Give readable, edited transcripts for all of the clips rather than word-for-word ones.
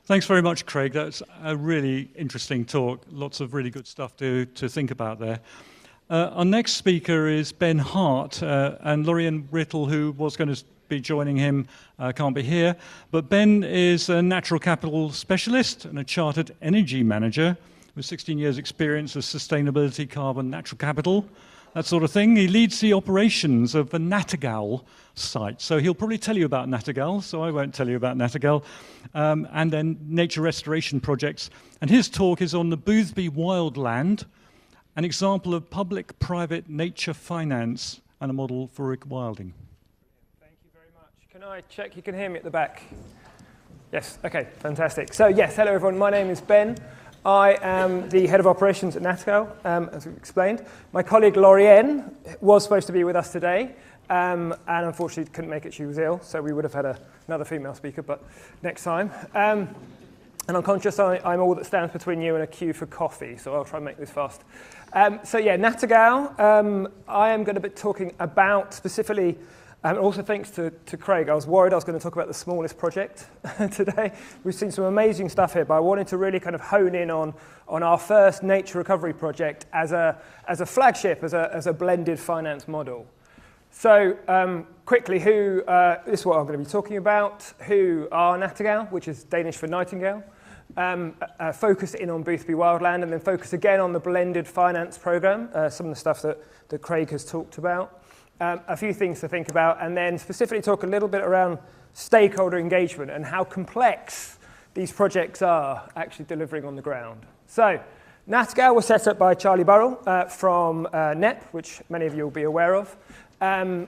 Thanks very much, Craig. That's a really interesting talk. Lots of really good stuff to think about there. Our next speaker is Ben Hart, and Lorienne Riddle, who was going to be joining him, can't be here. But Ben is a natural capital specialist and a chartered energy manager with 16 years' experience of sustainability, carbon, natural capital, that sort of thing. He leads the operations of the Nattergal site. So he'll probably tell you about Nattergal, so I won't tell you about Nattergal. And then nature restoration projects. And his talk is on the Boothby Wildland, an example of public-private nature finance and a model for rewilding. Thank you very much. Can I check you can hear me at the back? Yes, okay, fantastic. So yes, hello everyone, my name is Ben. I am the head of operations at Nattergal, as we've explained. My colleague Lorienne was supposed to be with us today, and unfortunately couldn't make it, she was ill, so we would have had another female speaker, but next time. And I'm conscious I'm all that stands between you and a queue for coffee, so I'll try and make this fast. So yeah, Nattergal, I am going to be talking about specifically, and also thanks to Craig, I was worried I was going to talk about the smallest project today. We've seen some amazing stuff here, but I wanted to really kind of hone in on our first nature recovery project as a flagship, as a blended finance model. So quickly, this is what I'm going to be talking about. Who are Nattergal, which is Danish for nightingale. Focus in on Boothby Wildland, and then focus again on the blended finance program, some of the stuff that Craig has talked about. A few things to think about, and then specifically talk a little bit around stakeholder engagement and how complex these projects are actually delivering on the ground. So, Nattergal was set up by Charlie Burrell from NEP, which many of you will be aware of, and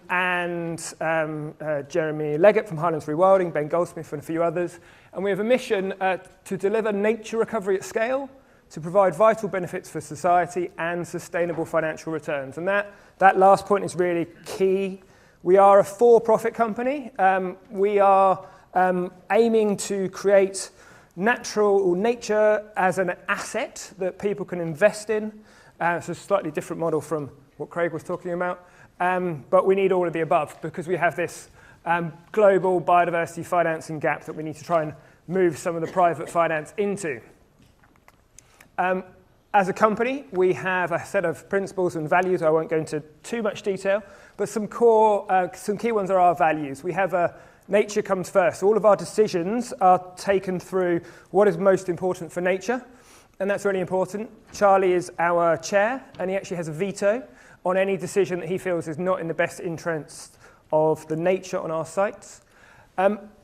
Jeremy Leggett from Highlands Rewilding, Ben Goldsmith and a few others. And we have a mission to deliver nature recovery at scale, to provide vital benefits for society and sustainable financial returns. And that last point is really key. We are a for-profit company. We are aiming to create nature as an asset that people can invest in. It's a slightly different model from what Craig was talking about. But we need all of the above because we have this global biodiversity financing gap that we need to try and move some of the private finance into. As a company, we have a set of principles and values. I won't go into too much detail, but some key ones are our values. We have nature comes first. All of our decisions are taken through what is most important for nature, and that's really important. Charlie is our chair, and he actually has a veto on any decision that he feels is not in the best interest of the nature on our sites.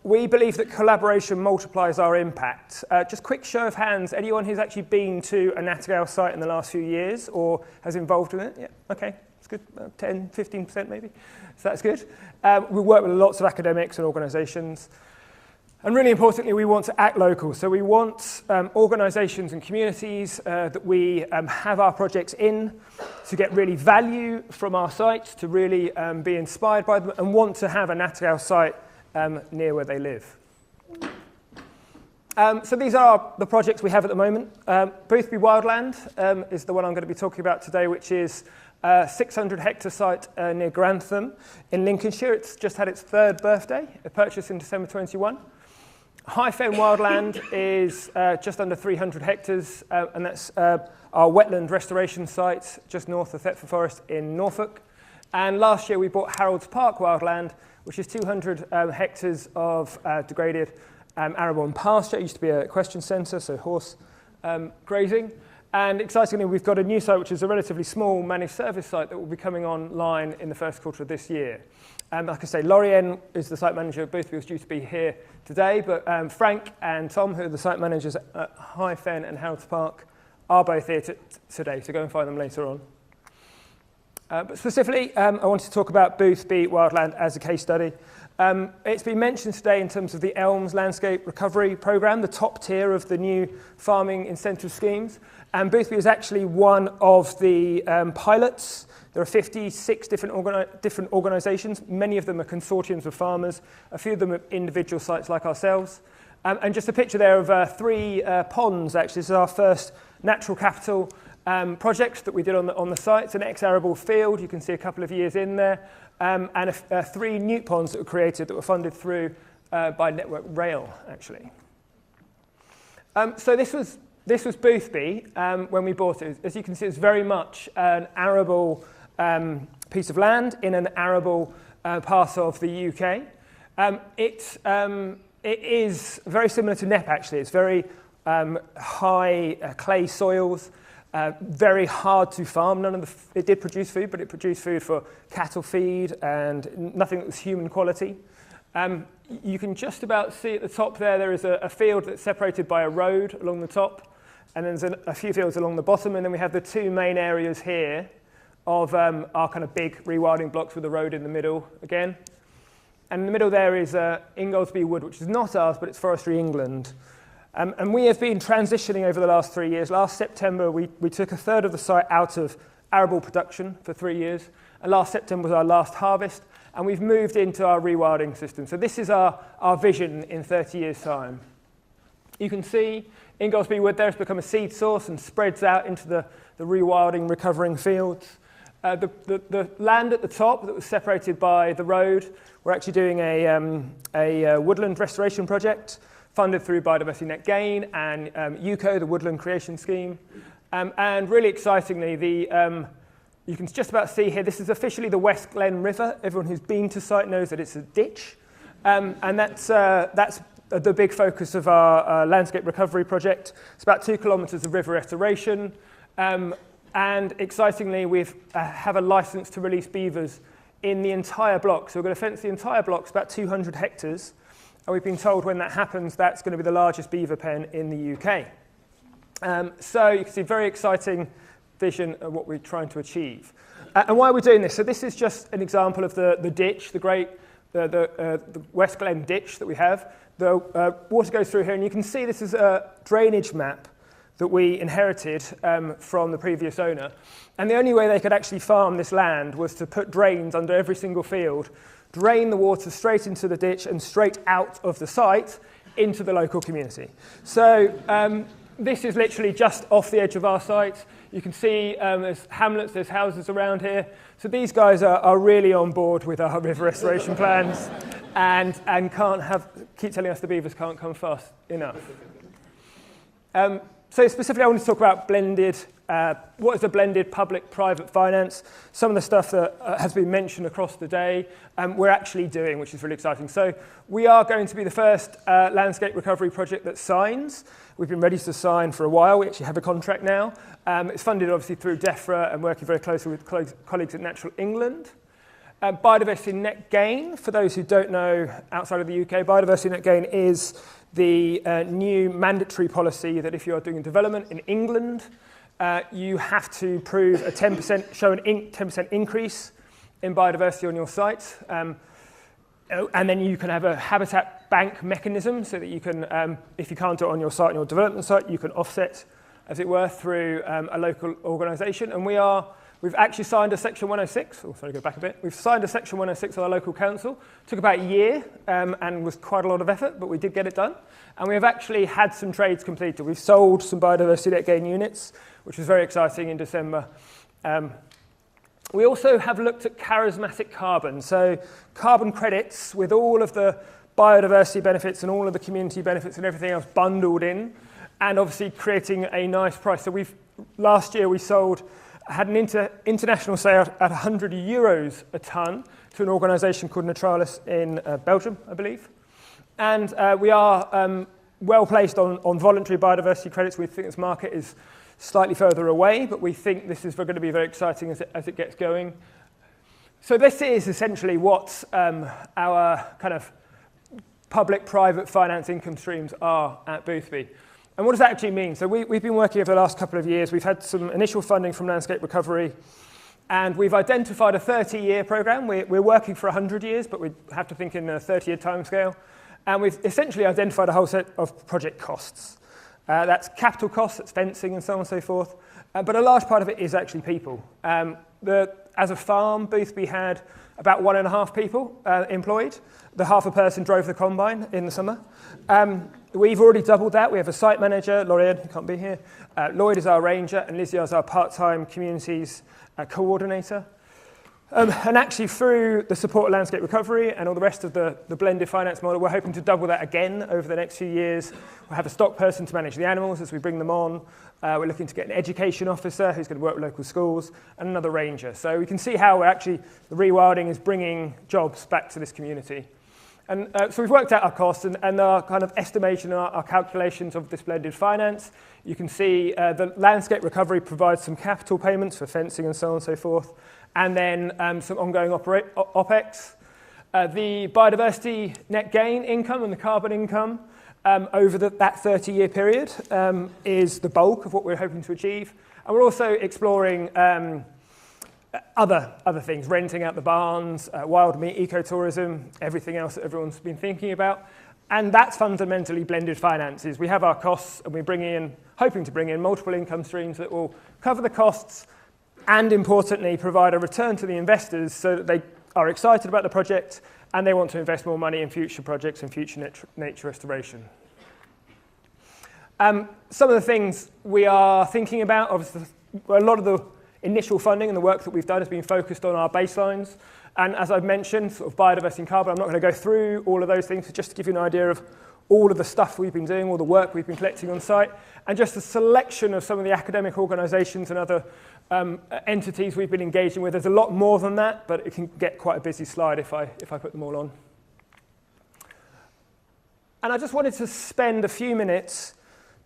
We believe that collaboration multiplies our impact. Just quick show of hands, anyone who's actually been to a Nattergal site in the last few years or has involved in it? Yeah, okay, that's good, 10, 15% maybe, so that's good. We work with lots of academics and organisations. And really importantly, we want to act local. So we want organisations and communities that we have our projects in to get really value from our sites, to really be inspired by them and want to have a Nattergal site near where they live. So these are the projects we have at the moment. Boothby Wildland is the one I'm going to be talking about today, which is a 600 hectare site near Grantham in Lincolnshire. It's just had its 3rd birthday, purchased in December 21. High Fen Wildland is just under 300 hectares, and that's our wetland restoration site just north of Thetford Forest in Norfolk. And last year we bought Harold's Park Wildland, which is 200 hectares of degraded arable and pasture. It used to be a equestrian centre, so horse grazing. And excitingly, we've got a new site, which is a relatively small managed service site that will be coming online in the first quarter of this year. Like I say, Lorienne is the site manager of Boothby, was due to be here today, but Frank and Tom, who are the site managers at High Fen and Harold's Park, are both here today, so go and find them later on. But specifically, I wanted to talk about Boothby Wildland as a case study. It's been mentioned today in terms of the ELMS Landscape Recovery Programme, the top tier of the new farming incentive schemes. And Boothby is actually one of the pilots. There are 56 different organisations. Many of them are consortiums of farmers. A few of them are individual sites like ourselves. And just a picture there of 3 ponds, actually. This is our first natural capital project that we did on the site. It's an ex-arable field. You can see a couple of years in there. And 3 newt ponds that were created that were funded through by Network Rail, actually. So this was Boothby when we bought it. As you can see, it's very much an arable piece of land in an arable part of the UK. It is very similar to Knepp, actually. It's very high clay soils, very hard to farm. It did produce food, but it produced food for cattle feed and nothing that was human quality. You can just about see at the top there is a field that's separated by a road along the top, and then there's a few fields along the bottom, and then we have the two main areas here of our kind of big rewilding blocks with the road in the middle again. And in the middle there is Ingoldsby Wood, which is not ours, but it's Forestry England. And we have been transitioning over the last 3 years. Last September, we took a third of the site out of arable production for 3 years. And last September was our last harvest. And we've moved into our rewilding system. So this is our vision in 30 years' time. You can see Ingoldsby Wood there has become a seed source and spreads out into the rewilding, recovering fields. The land at the top that was separated by the road, we're actually doing a woodland restoration project funded through Biodiversity Net Gain and UCO, the Woodland Creation Scheme. And really excitingly, you can just about see here, this is officially the West Glen River. Everyone who's been to site knows that it's a ditch. And that's the big focus of our landscape recovery project. It's about 2 kilometres of river restoration. And excitingly, we have a license to release beavers in the entire block. So we're going to fence the entire block. It's about 200 hectares. And we've been told when that happens, that's going to be the largest beaver pen in the UK. So you can see very exciting vision of what we're trying to achieve. And why are we doing this? So this is just an example of the ditch, the West Glen ditch that we have. The water goes through here, and you can see this is a drainage map that we inherited from the previous owner. And the only way they could actually farm this land was to put drains under every single field, drain the water straight into the ditch and straight out of the site into the local community. So this is literally just off the edge of our site. You can see there's hamlets, there's houses around here. So these guys are really on board with our river restoration plans and keep telling us the beavers can't come fast enough. So specifically, I want to talk about blended, what is a blended public-private finance. Some of the stuff that has been mentioned across the day, we're actually doing, which is really exciting. So we are going to be the first landscape recovery project that signs. We've been ready to sign for a while. We actually have a contract now. It's funded, obviously, through DEFRA and working very closely with colleagues at Natural England. Biodiversity Net Gain, for those who don't know outside of the UK, Biodiversity Net Gain is the new mandatory policy that if you are doing development in England, you have to prove a 10%, show an 10% increase in biodiversity on your site. And then you can have a habitat bank mechanism so that you can, if you can't do it on your site, on your development site, you can offset, as it were, through a local organisation. And we've actually signed a Section 106. Oh, sorry, go back a bit. We've signed a Section 106 with our local council. Took about a year and was quite a lot of effort, but we did get it done. And we have actually had some trades completed. We've sold some biodiversity net gain units, which was very exciting in December. We also have looked at charismatic carbon. So carbon credits with all of the biodiversity benefits and all of the community benefits and everything else bundled in, and obviously creating a nice price. So last year we had an international sale at 100 euros a tonne to an organisation called Nattergal in Belgium, I believe. And we are well placed on voluntary biodiversity credits. We think this market is slightly further away, but we think this is going to be very exciting as it gets going. So this is essentially what our kind of public-private finance income streams are at Boothby. And what does that actually mean? So we've been working over the last couple of years. We've had some initial funding from Landscape Recovery, and we've identified a 30-year programme. We're working for 100 years, but we have to think in a 30-year timescale. And we've essentially identified a whole set of project costs. That's capital costs, that's fencing and so on and so forth. But a large part of it is actually people. As a farm, Boothby had about 1.5 people employed. The half a person drove the combine in the summer. We've already doubled that. We have a site manager, Lorienne, who can't be here. Lloyd is our ranger, and Lizzie is our part-time communities coordinator. And actually, through the support of landscape recovery and all the rest of the blended finance model, we're hoping to double that again over the next few years. We'll have a stock person to manage the animals as we bring them on. We're looking to get an education officer who's going to work with local schools, and another ranger. So we can see how the rewilding is bringing jobs back to this community. And so we've worked out our costs and our kind of estimation, our calculations of this blended finance. You can see the landscape recovery provides some capital payments for fencing and so on and so forth, and then some ongoing OPEX. The biodiversity net gain income and the carbon income over that 30-year period is the bulk of what we're hoping to achieve. And we're also exploring other things, renting out the barns, wild meat, ecotourism, everything else that everyone's been thinking about. And that's fundamentally blended finances. We have our costs and we're hoping to bring in multiple income streams that will cover the costs and, importantly, provide a return to the investors so that they are excited about the project and they want to invest more money in future projects and future nature restoration. Some of the things we are thinking about, obviously, a lot of the initial funding and the work that we've done has been focused on our baselines. And as I've mentioned, sort of biodiversity and carbon, I'm not going to go through all of those things, but just to give you an idea of all of the stuff we've been doing, all the work we've been collecting on site, and just a selection of some of the academic organisations and other entities we've been engaging with. There's a lot more than that, but it can get quite a busy slide if I put them all on. And I just wanted to spend a few minutes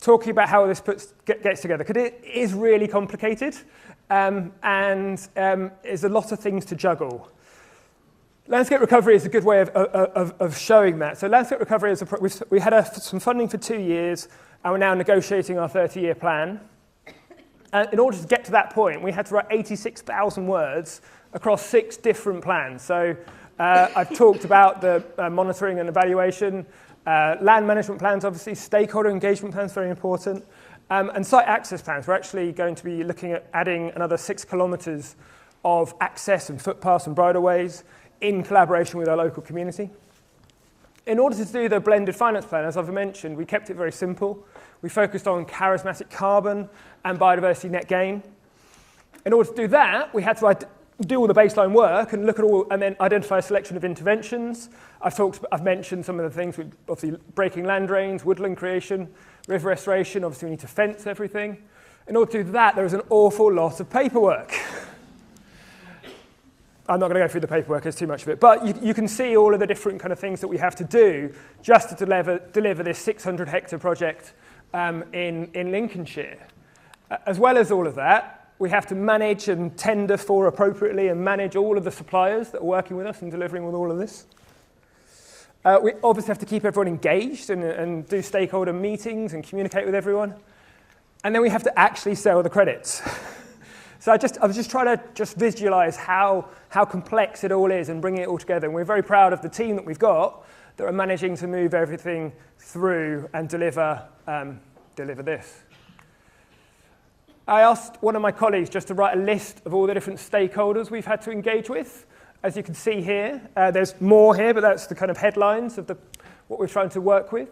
talking about how this gets together, because it is really complicated and there's a lot of things to juggle. Landscape recovery is a good way of showing that. So landscape recovery is we had some funding for 2 years, and we're now negotiating our 30-year plan. And in order to get to that point, we had to write 86,000 words across 6 different plans. So I've talked about the monitoring and evaluation, land management plans, obviously, stakeholder engagement plans, very important, and site access plans. We're actually going to be looking at adding another 6 kilometres of access and footpaths and bridleways in collaboration with our local community. In order to do the blended finance plan, as I've mentioned, we kept it very simple. We focused on charismatic carbon and biodiversity net gain. In order to do that, we had to do all the baseline work and look at all, and then identify a selection of interventions. I've mentioned some of the things, with obviously breaking land drains, woodland creation, river restoration. Obviously, we need to fence everything. In order to do that, there is an awful lot of paperwork. I'm not going to go through the paperwork, there's too much of it. But you can see all of the different kind of things that we have to do just to deliver this 600 hectare project in Lincolnshire. As well as all of that, we have to manage and tender for appropriately and manage all of the suppliers that are working with us and delivering with all of this. We obviously have to keep everyone engaged and do stakeholder meetings and communicate with everyone. And then we have to actually sell the credits. So I was just trying to visualize how complex it all is and bringing it all together. And we're very proud of the team that we've got that are managing to move everything through and deliver this. I asked one of my colleagues just to write a list of all the different stakeholders we've had to engage with. As you can see here, there's more here, but that's the kind of headlines of what we're trying to work with.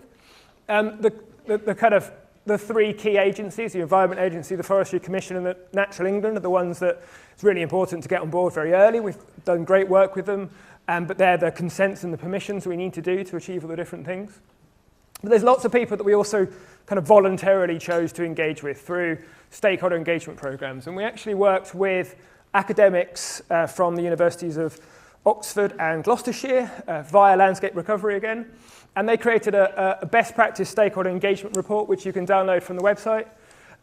The 3 key agencies, the Environment Agency, the Forestry Commission, and the Natural England, are the ones that it's really important to get on board very early. We've done great work with them, but they're the consents and the permissions we need to do to achieve all the different things. But there's lots of people that we also kind of voluntarily chose to engage with through stakeholder engagement programs. And we actually worked with academics from the universities of Oxford and Gloucestershire via Landscape Recovery again. And they created a best practice stakeholder engagement report, which you can download from the website.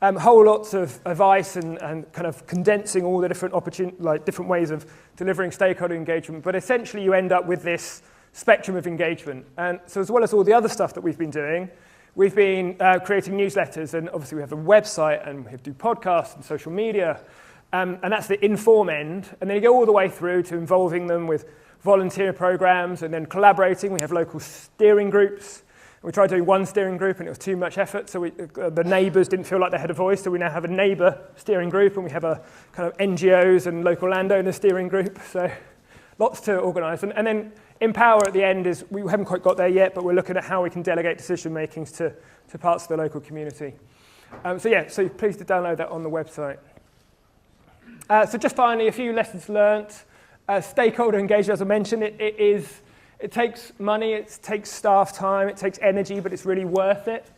Whole lots of advice and kind of condensing all the different ways of delivering stakeholder engagement. But essentially, you end up with this spectrum of engagement. And so as well as all the other stuff that we've been doing, we've been creating newsletters. And obviously, we have a website and we do podcasts and social media. And that's the inform end. And then you go all the way through to involving them with volunteer programs, and then collaborating. We have local steering groups. We tried doing one steering group, and it was too much effort, so the neighbours didn't feel like they had a voice, so we now have a neighbour steering group, and we have a kind of NGOs and local landowner steering group, so lots to organise. And then Empower at the end is, we haven't quite got there yet, but we're looking at how we can delegate decision-makings to parts of the local community. So please do download that on the website. So just finally, a few lessons learnt. Stakeholder engagement, as I mentioned, it takes money, it takes staff time, it takes energy, but it's really worth it.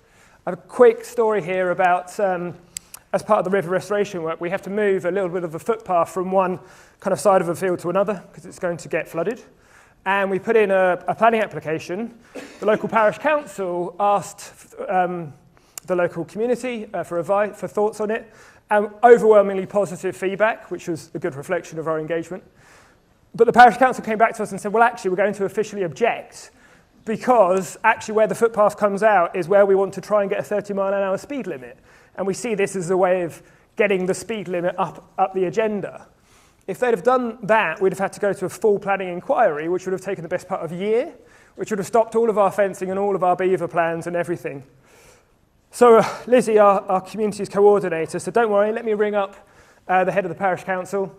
I have a quick story here about, as part of the river restoration work, we have to move a little bit of a footpath from one kind of side of a field to another because it's going to get flooded. And we put in a planning application. The local parish council asked the local community for thoughts on it, and overwhelmingly positive feedback, which was a good reflection of our engagement. But the parish council came back to us and said, well, actually, we're going to officially object because actually where the footpath comes out is where we want to try and get a 30-mile-an-hour speed limit. And we see this as a way of getting the speed limit up the agenda. If they'd have done that, we'd have had to go to a full planning inquiry, which would have taken the best part of a year, which would have stopped all of our fencing and all of our beaver plans and everything. So Lizzie, our communities coordinator, said, don't worry, let me ring up the head of the parish council.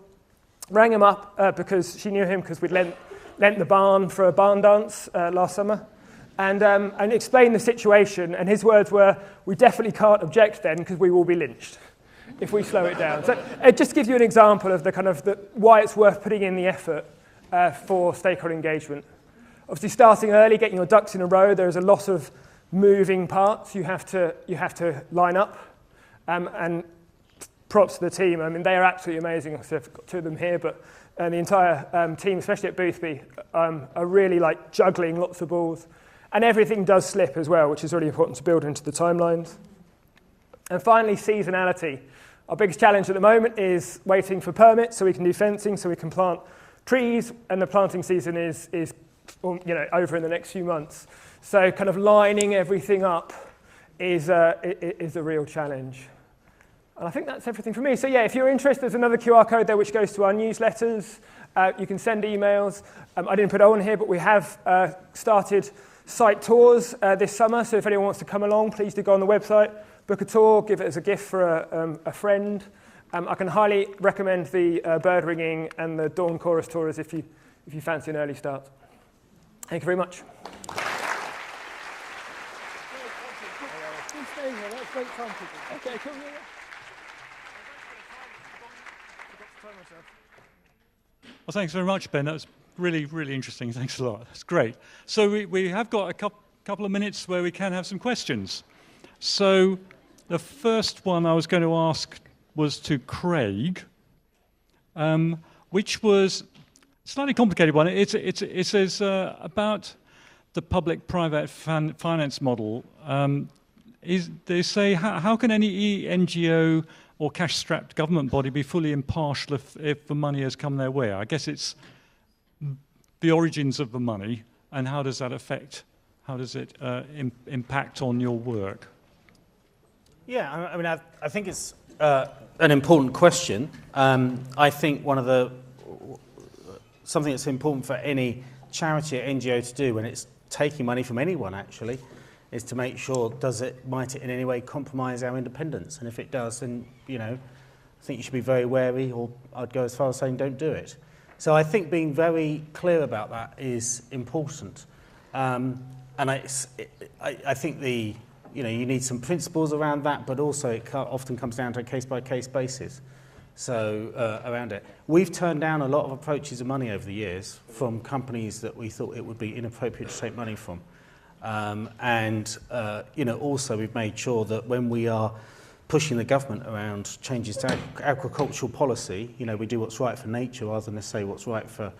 Rang him up because she knew him because we'd lent the barn for a barn dance last summer, and explained the situation. And his words were, we definitely can't object then because we will be lynched if we slow it down. So it just gives you an example of why it's worth putting in the effort for stakeholder engagement. Obviously, starting early, getting your ducks in a row, there's a lot of moving parts you have to line up, and props to the team. I mean, they are absolutely amazing. I've got two of them here, but the entire team, especially at Boothby, are really like juggling lots of balls. And everything does slip as well, which is really important to build into the timelines. And finally, seasonality. Our biggest challenge at the moment is waiting for permits so we can do fencing, so we can plant trees, and the planting season is over in the next few months. So kind of lining everything up is a real challenge. And I think that's everything from me. So yeah, if you're interested, there's another QR code there which goes to our newsletters. You can send emails. I didn't put it on here, but we have started site tours this summer. So if anyone wants to come along, please do go on the website, book a tour, give it as a gift for a friend. I can highly recommend the bird ringing and the dawn chorus tours if you fancy an early start. Thank you very much. Okay, cool. Well, thanks very much, Ben. That was really, really interesting. Thanks a lot. That's great. So we have got a couple of minutes where we can have some questions. So the first one I was going to ask was to Craig, which was a slightly complicated one. It says about the public-private finance model. They say, how can any NGO or cash-strapped government body be fully impartial if the money has come their way? I guess it's the origins of the money, and how does that affect, how does it impact on your work? Yeah, I mean, I think it's an important question. I think something that's important for any charity or NGO to do when it's taking money from anyone, actually, is to make sure, might it in any way compromise our independence? And if it does, then, I think you should be very wary, or I'd go as far as saying don't do it. So I think being very clear about that is important. And I think you need some principles around that, but also it often comes down to a case-by-case basis. So around it. We've turned down a lot of approaches of money over the years from companies that we thought it would be inappropriate to take money from. Also we've made sure that when we are pushing the government around changes to agricultural policy, we do what's right for nature rather than necessarily what's right for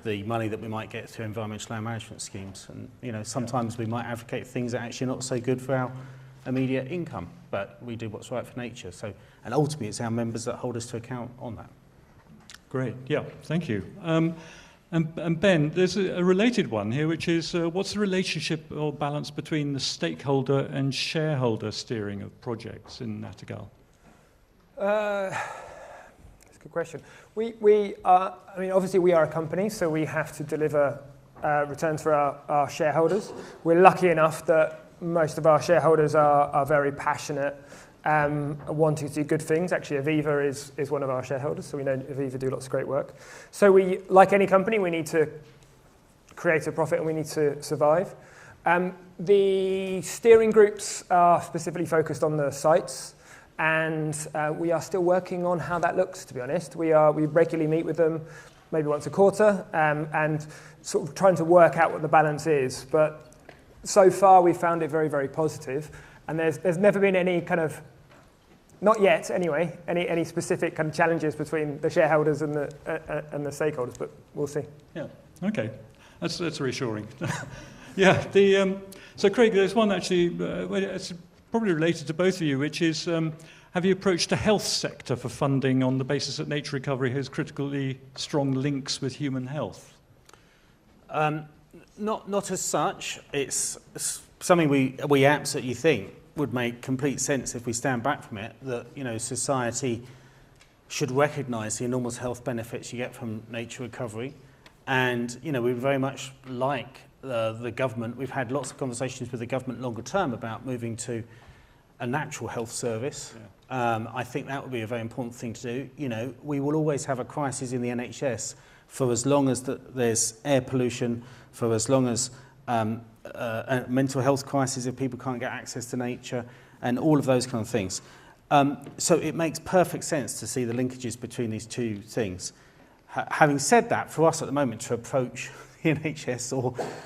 the money that we might get through environmental land management schemes. And sometimes we might advocate things that are actually not so good for our immediate income, but we do what's right for nature. So, and ultimately it's our members that hold us to account on that. Great, yeah, thank you. And Ben, there's a related one here, which is what's the relationship or balance between the stakeholder and shareholder steering of projects in Nattergal? That's a good question. Obviously we are a company, so we have to deliver returns for our shareholders. We're lucky enough that most of our shareholders are very passionate, wanting to do good things. Actually, Aviva is one of our shareholders, so we know Aviva do lots of great work. So we, like any company, we need to create a profit and we need to survive. The steering groups are specifically focused on the sites, and we are still working on how that looks, to be honest. We regularly meet with them. maybe once a quarter, and sort of trying to work out what the balance is. But so far, we found it very, very positive, and there's never been any kind of, not yet anyway, any specific kind of challenges between the shareholders and the stakeholders, but we'll see. Yeah, okay. That's reassuring. Yeah, so Craig, there's one actually, it's probably related to both of you, which is, have you approached the health sector for funding on the basis that nature recovery has critically strong links with human health? Not as such. It's something we absolutely think would make complete sense if we stand back from it, that, you know, society should recognise the enormous health benefits you get from nature recovery. And, you know, we very much like the government. We've had lots of conversations with the government longer term about moving to a natural health service. Yeah. I think that would be a very important thing to do. You know, we will always have a crisis in the NHS for as long as there's air pollution, for as long as a mental health crisis if people can't get access to nature, and all of those kind of things. So it makes perfect sense to see the linkages between these two things. Having said that, for us at the moment to approach the NHS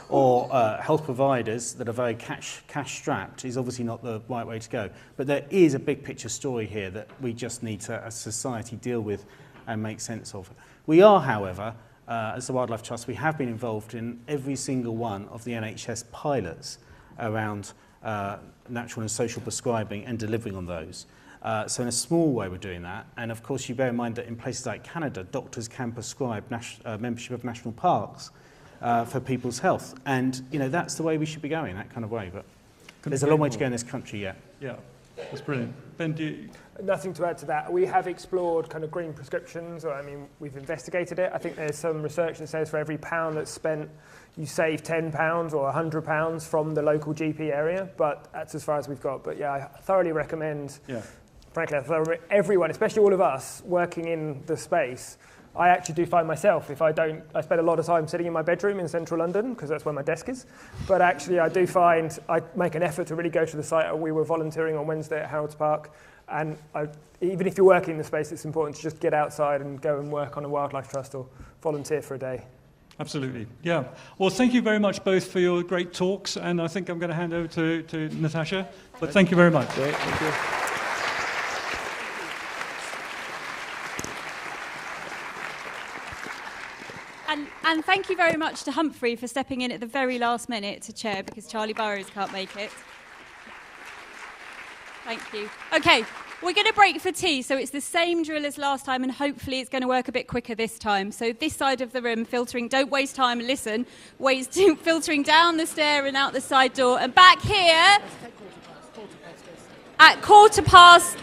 or health providers that are very cash-strapped is obviously not the right way to go. But there is a big picture story here that we just need to, as society, deal with and make sense of. We are, however, as the Wildlife Trust, we have been involved in every single one of the NHS pilots around natural and social prescribing and delivering on those. So in a small way we're doing that, and of course you bear in mind that in places like Canada, doctors can prescribe membership of national parks for people's health, and you know that's the way we should be going, that kind of way. But there's a long way to go in this country yet. Yeah, that's brilliant. Ben, do you... Nothing to add to that. We have explored kind of green prescriptions, or I mean, we've investigated it. I think there's some research that says for every £1 that's spent, you save £10 or £100 from the local GP area, but that's as far as we've got. But yeah, I thoroughly recommend. Yeah. Frankly, everyone, especially all of us working in the space, I actually do find myself, I spend a lot of time sitting in my bedroom in central London, because that's where my desk is, but actually I do find, I make an effort to really go to the site. We were volunteering on Wednesday at Harold's Park, and even if you're working in the space, it's important to just get outside and go and work on a wildlife trust or volunteer for a day. Absolutely, yeah. Well, thank you very much both for your great talks, and I think I'm going to hand over to Natasha, but thank you very much. Great, thank you. And thank you very much to Humphrey for stepping in at the very last minute to chair because Charlie Burrows can't make it. Thank you. Okay, we're going to break for tea, so it's the same drill as last time, and hopefully it's going to work a bit quicker this time. So this side of the room, filtering, don't waste time, listen, filtering down the stair and out the side door, and back here at 4:15.